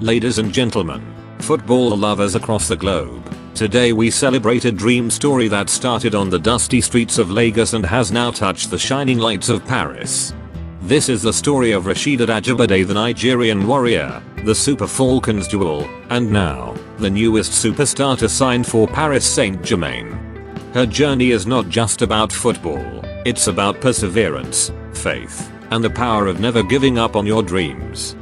Ladies and gentlemen, football lovers across the globe, today we celebrate a dream story that started on the dusty streets of Lagos and has now touched the shining lights of Paris. This is the story of Rasheedat Ajibade, the Nigerian warrior, the Super Falcons jewel, and now, the newest superstar to sign for Paris Saint-Germain. Her journey is not just about football, it's about perseverance, faith, and the power of never giving up on your dreams.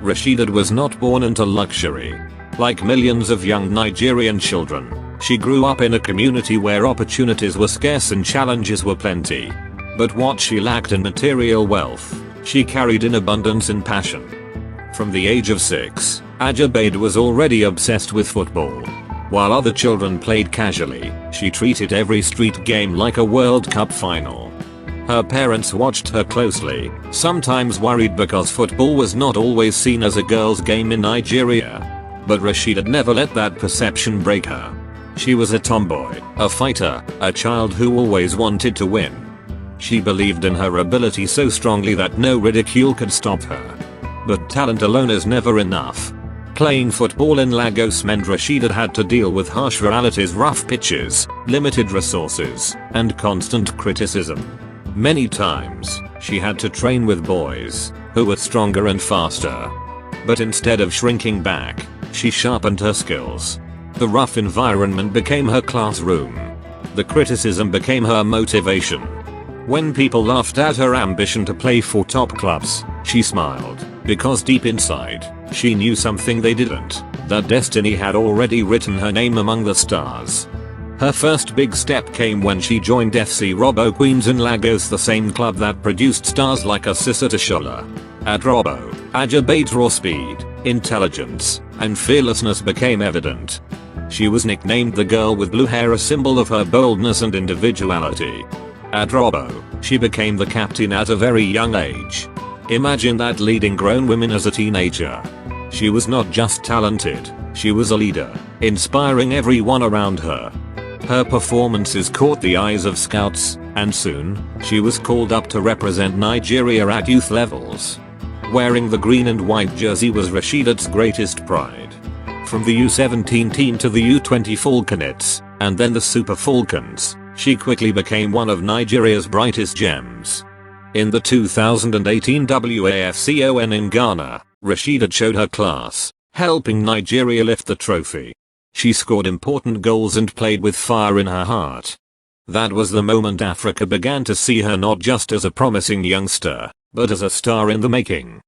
Rasheedat was not born into luxury. Like millions of young Nigerian children, she grew up in a community where opportunities were scarce and challenges were plenty. But what she lacked in material wealth, she carried in abundance and passion. From the age of 6, Ajibade was already obsessed with football. While other children played casually, she treated every street game like a World Cup final. Her parents watched her closely, sometimes worried because football was not always seen as a girl's game in Nigeria. But Rasheedat never let that perception break her. She was a tomboy, a fighter, a child who always wanted to win. She believed in her ability so strongly that no ridicule could stop her. But talent alone is never enough. Playing football in Lagos meant Rasheedat had to deal with harsh realities, rough pitches, limited resources, and constant criticism. Many times, she had to train with boys who were stronger and faster. But instead of shrinking back, she sharpened her skills. The rough environment became her classroom. The criticism became her motivation. When people laughed at her ambition to play for top clubs, she smiled, because deep inside, she knew something they didn't, that destiny had already written her name among the stars. Her first big step came when she joined FC Robo Queens in Lagos, the same club that produced stars like Asisat Oshola. At Robo, Ajibade's raw speed, intelligence, and fearlessness became evident. She was nicknamed the girl with blue hair, a symbol of her boldness and individuality. At Robo, she became the captain at a very young age. Imagine that, leading grown women as a teenager. She was not just talented, she was a leader, inspiring everyone around her. Her performances caught the eyes of scouts, and soon, she was called up to represent Nigeria at youth levels. Wearing the green and white jersey was Rasheedat's greatest pride. From the U17 team to the U20 Falconets, and then the Super Falcons, she quickly became one of Nigeria's brightest gems. In the 2018 WAFCON in Ghana, Rasheedat showed her class, helping Nigeria lift the trophy. She scored important goals and played with fire in her heart. That was the moment Africa began to see her not just as a promising youngster, but as a star in the making.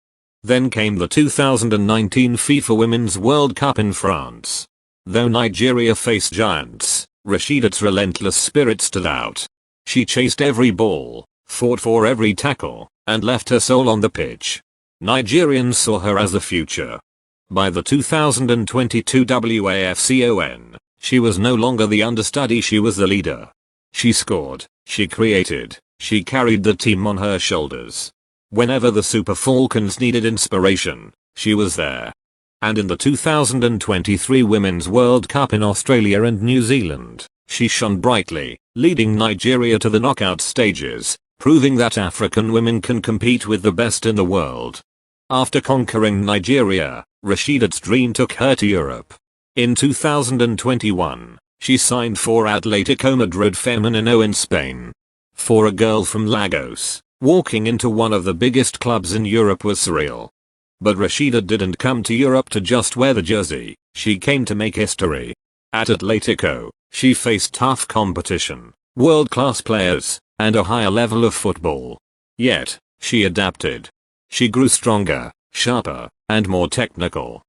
Then came the 2019 FIFA Women's World Cup in France. Though Nigeria faced giants, Rasheedat's relentless spirit stood out. She chased every ball, fought for every tackle, and left her soul on the pitch. Nigerians saw her as the future. By the 2022 WAFCON, she was no longer the understudy, she was the leader. She scored, she created, she carried the team on her shoulders. Whenever the Super Falcons needed inspiration, she was there. And in the 2023 Women's World Cup in Australia and New Zealand, she shone brightly, leading Nigeria to the knockout stages, proving that African women can compete with the best in the world. After conquering Nigeria, Rasheedat's dream took her to Europe. In 2021, she signed for Atletico Madrid Femenino in Spain. For a girl from Lagos, walking into one of the biggest clubs in Europe was surreal. But Rasheedat didn't come to Europe to just wear the jersey, she came to make history. At Atletico, she faced tough competition, world-class players, and a higher level of football. Yet, she adapted. She grew stronger, sharper, and more technical.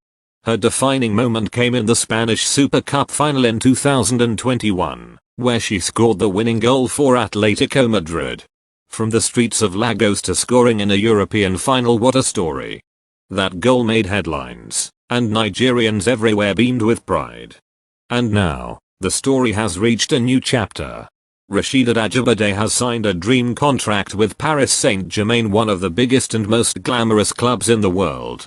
Her defining moment came in the Spanish Super Cup final in 2021, where she scored the winning goal for Atletico Madrid. From the streets of Lagos to scoring in a European final, what a story. That goal made headlines, and Nigerians everywhere beamed with pride. And now, the story has reached a new chapter. Rasheedat Ajibade has signed a dream contract with Paris Saint-Germain, one of the biggest and most glamorous clubs in the world.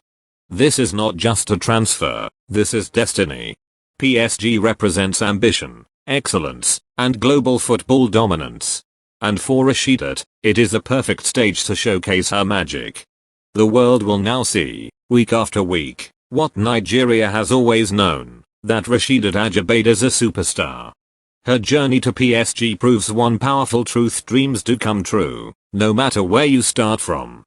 This is not just a transfer, this is destiny. PSG represents ambition, excellence, and global football dominance. And for Rasheedat, it is the perfect stage to showcase her magic. The world will now see, week after week, What Nigeria has always known, that Rasheedat Ajibade is a superstar. Her journey to PSG proves one powerful truth: dreams do come true, no matter where you start from.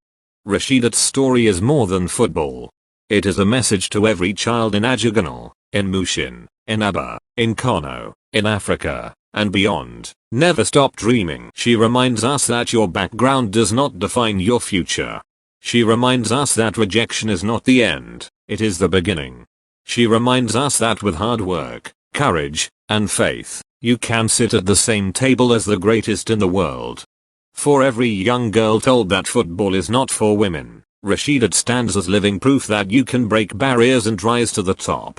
Rasheedat's story is more than football. It is a message to every child in Ajiganal, in Mushin, in Aba, in Kano, in Africa, and beyond. Never stop dreaming. She reminds us that your background does not define your future. She reminds us that rejection is not the end, it is the beginning. She reminds us that with hard work, courage, and faith, you can sit at the same table as the greatest in the world. For every young girl told that football is not for women, Rasheedat stands as living proof that you can break barriers and rise to the top.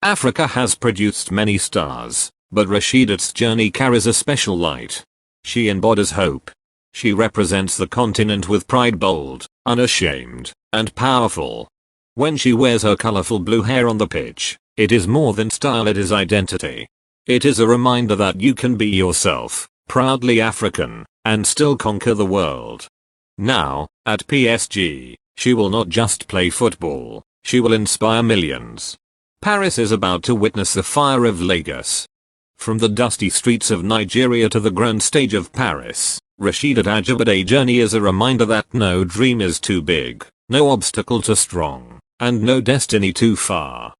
Africa has produced many stars, but Rasheedat's journey carries a special light. She embodies hope. She represents the continent with pride, bold, unashamed, and powerful. When she wears her colorful blue hair on the pitch, it is more than style, it is identity. It is a reminder that you can be yourself, proudly African, and still conquer the world. Now, at PSG, she will not just play football, she will inspire millions. Paris is about to witness the fire of Lagos. From the dusty streets of Nigeria to the grand stage of Paris, Rasheedat Ajibade's journey is a reminder that no dream is too big, no obstacle too strong, and no destiny too far.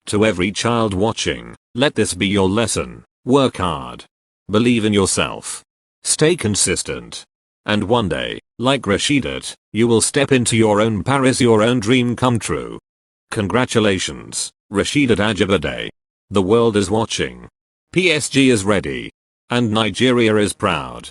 To every child watching, let this be your lesson: work hard. Believe in yourself. Stay consistent. And one day, like Rasheedat, you will step into your own Paris, your own dream come true. Congratulations, Rasheedat Ajibade. The world is watching. PSG is ready. And Nigeria is proud.